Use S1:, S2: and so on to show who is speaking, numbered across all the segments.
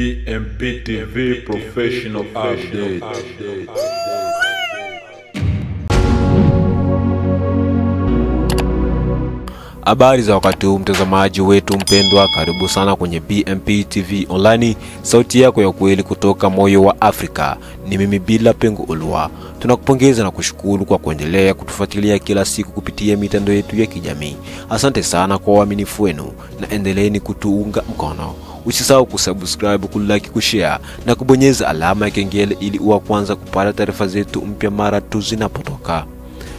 S1: BMP TV Professional Update.
S2: Habari za wakati huu mtazamaji wetu mpendwa, karibu sana kwenye BMP TV Online, sauti yako ya kweli kutoka moyo wa Afrika. Ni mimi Bila Pengo Ulwa. Tunakupongeza na kushukuru kwa kuendelea kutufuatilia kila siku kupitia mitandao yetu ya kijamii. Asante sana kwa uaminifu wenu na endeleeni kutuunga mkono. Usisahau kusubscribe, kulike, kushare na kubonyeza alama ya kengele ili uwe kwanza kupata taarifa zetu mpya mara tu zinapotoka.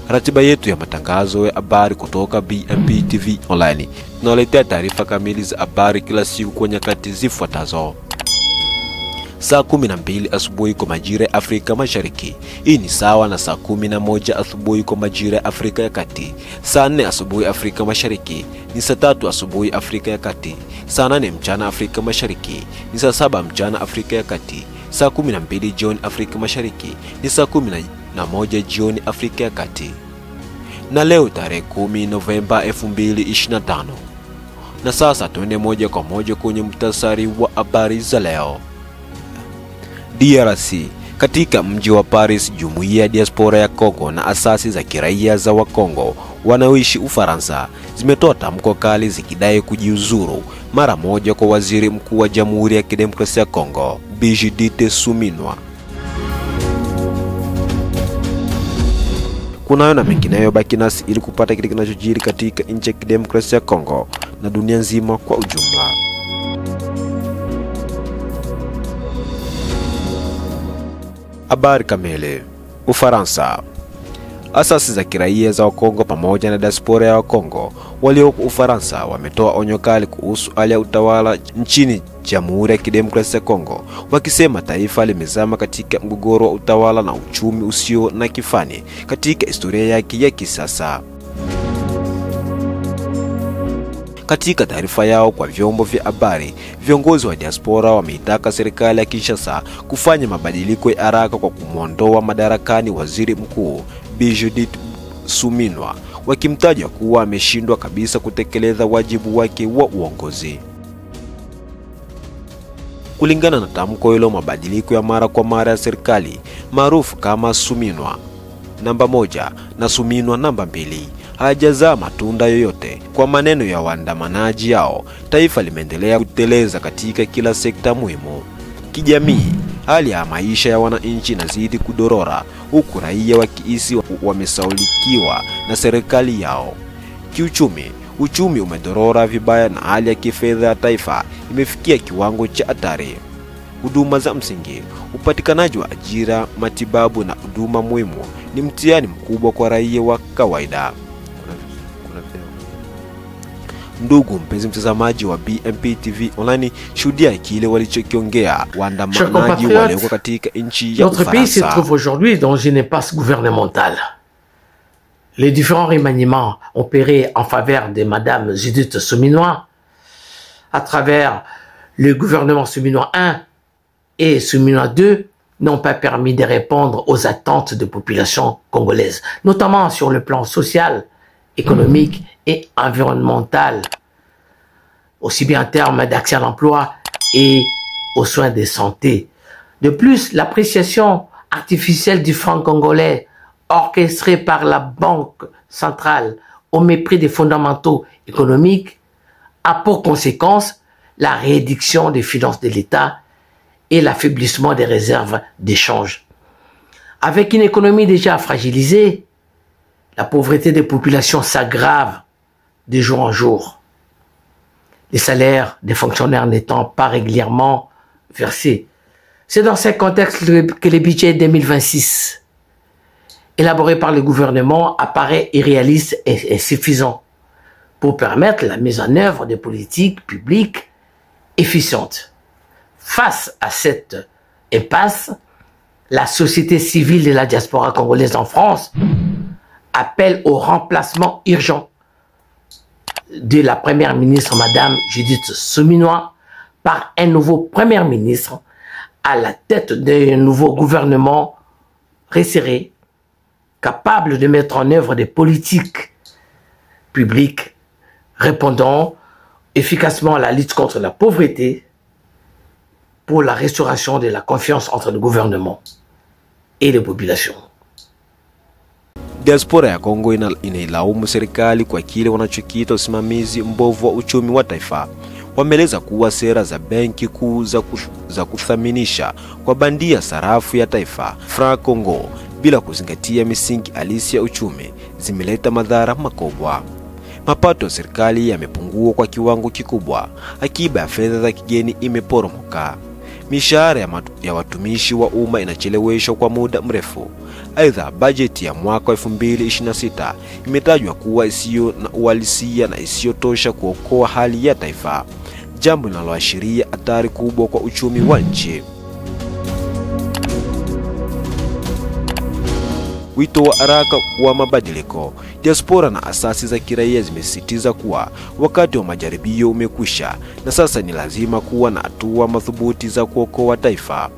S2: Ratiba yetu ya matangazo ya habari kutoka BMP TV Online. Tunaletea taarifa kamili za habari kila siku kwa nyakati zifuatazo. Saa 12 asubuhi kwa majira ya Afrika Mashariki. Hii ni sawa na saa 11 asubuhi kwa majira ya Afrika ya Kati. Saa 4 asubuhi Afrika Mashariki ni saa 3 asubuhi Afrika ya Kati. Saa 8 mchana Afrika Mashariki ni saa 7 mchana Afrika ya Kati. Saa 12 jioni Afrika Mashariki ni saa 11 jioni Afrika ya Kati. Na leo tarehe 10 Novemba 2025. Na sasa tuende moja kwa moja kwenye muhtasari wa habari za leo. DRC. Katika mji wa Paris, jumuiya ya diaspora ya Kongo na asasi za kiraia za Wakongo wanaoishi Ufaransa zimetoa tamko kali zikidai kujiuzuru mara moja kwa waziri mkuu wa Jamhuri ya Kidemokrasia ya Kongo, Brigitte Suminwa. Kunayo na mengineyo, baki nasi ili kupata kile kinachojiri katika nchi ya Kidemokrasia ya Kongo na dunia nzima kwa ujumla. Habari kamili. Ufaransa. Asasi za kiraia za Wakongo pamoja na diaspora ya Wakongo walioko Ufaransa wametoa onyo kali kuhusu hali ya utawala nchini Jamhuri ya Kidemokrasia ya Kongo, wakisema taifa limezama katika mgogoro wa utawala na uchumi usio na kifani katika historia yake ya kisasa. Katika taarifa yao kwa vyombo vya habari, viongozi wa diaspora wameitaka serikali ya Kinshasa kufanya mabadiliko ya haraka kwa kumwondoa madarakani waziri mkuu Brigitte Suminwa, wakimtaja kuwa ameshindwa kabisa kutekeleza wajibu wake wa uongozi. Kulingana na tamko hilo, mabadiliko ya mara kwa mara ya serikali maarufu kama Suminwa namba 1 na Suminwa namba 2 hajazaa matunda yoyote. Kwa maneno ya waandamanaji yao, taifa limeendelea kuteleza katika kila sekta muhimu. Kijamii, hali ya maisha ya wananchi inazidi kudorora, huku raia wakiisi wamesaulikiwa na serikali yao. Kiuchumi, uchumi umedorora vibaya na hali ya kifedha ya taifa imefikia kiwango cha hatari. Huduma za msingi, upatikanaji wa ajira, matibabu na huduma muhimu ni mtihani mkubwa kwa raia wa kawaida. Ndugu mpenzi mtazamaji wa BMP TV Online, shuhudia kile walichokiongea waandamanaji walioko katika nchi ya Ufaransa.
S3: Notre pays se trouve aujourd'hui dans une impasse gouvernementale. Les différents remaniements opérés en faveur de Madame Judith Suminwa à travers le gouvernement Suminwa 1 et Suminwa 2 n'ont pas permis de répondre aux attentes de population congolaise, notamment sur le plan social, économique et environnemental, aussi bien en termes d'accès à l'emploi et aux soins de santé. De plus, l'appréciation artificielle du franc congolais orchestrée par la Banque centrale au mépris des fondamentaux économiques a pour conséquence la réduction des finances de l'État et l'affaiblissement des réserves d'échange. Avec une économie déjà fragilisée, la pauvreté des populations s'aggrave de jour en jour. Les salaires des fonctionnaires n'étant pas régulièrement versés. C'est dans ce contexte que le budget 2026, élaboré par le gouvernement, apparaît irréaliste et insuffisant pour permettre la mise en œuvre de politiques publiques efficientes. Face à cette impasse, la société civile de la diaspora congolaise en France appelle au remplacement urgent de la première ministre Madame Judith Suminwa par un nouveau premier ministre à la tête d'un nouveau gouvernement resserré, capable de mettre en œuvre des politiques publiques répondant efficacement à la lutte contre la pauvreté, pour la restauration de la confiance entre le gouvernement et les populations.
S2: Diaspora ya Kongo inailaumu serikali kwa kile wanachokiita usimamizi mbovu wa uchumi wa taifa. Wameeleza kuwa sera za benki kuu za kuthaminisha kwa bandia sarafu ya taifa franc Congo bila kuzingatia misingi halisi ya uchumi zimeleta madhara makubwa. Mapato ya serikali yamepungua kwa kiwango kikubwa, akiba ya fedha za kigeni imeporomoka. Mishahara ya watumishi wa umma inacheleweshwa kwa muda mrefu. Aidha, bajeti ya mwaka 2026 imetajwa kuwa isiyo na uhalisia na isiyotosha kuokoa hali ya taifa, jambo linaloashiria hatari kubwa kwa uchumi wa nchi. Wito wa haraka wa mabadiliko. Diaspora na asasi za kiraia zimesisitiza kuwa wakati wa majaribio umekwisha na sasa ni lazima kuwa na hatua madhubuti za kuokoa taifa.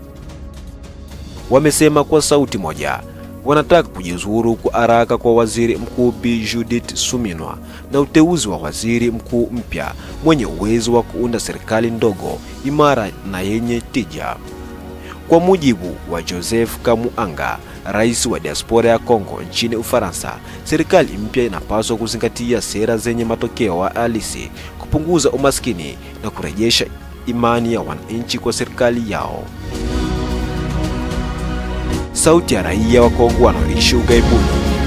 S2: Wamesema kwa sauti moja wanataka kujiuzuru kwa haraka kwa Waziri Mkuu Bi Judith Suminwa na uteuzi wa waziri mkuu mpya mwenye uwezo wa kuunda serikali ndogo, imara na yenye tija. Kwa mujibu wa Joseph Kamuanga, rais wa diaspora ya Kongo nchini Ufaransa, serikali mpya inapaswa kuzingatia sera zenye matokeo halisi, kupunguza umaskini na kurejesha imani ya wananchi kwa serikali yao. Sauti ya raia wa Kongo wanaoishi ughaibuni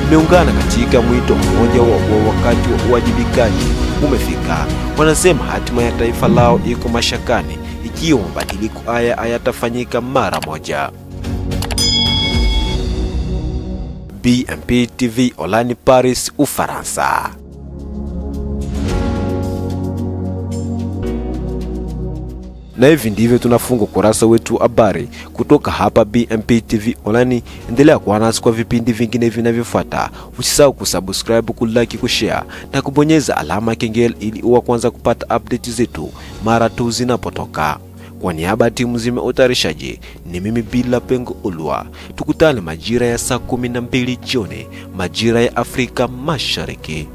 S2: imeungana katika mwito mmoja wa wakati wa uwajibikaji umefika. Wanasema hatima ya taifa lao iko mashakani ikiwa mabadiliko haya hayatafanyika mara moja. BMP TV Online, Paris, Ufaransa. Na hivi ndivyo tunafunga kurasa wetu habari kutoka hapa BMP TV Online. Endelea kuwa nasi kwa vipindi vingine vinavyofuata. Usisahau kusubscribe, kulike, kushare na kubonyeza alama kengele ili uwe kwanza kupata update zetu mara tu zinapotoka. Kwa niaba ya timu nzima utayarishaji, ni mimi Bila Pengo Ulwa. Tukutane majira ya saa 12 jioni majira ya Afrika Mashariki.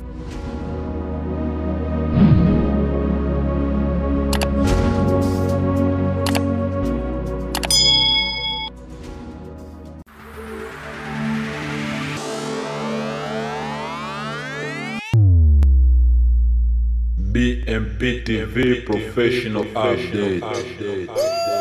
S1: BMP TV Professional Update.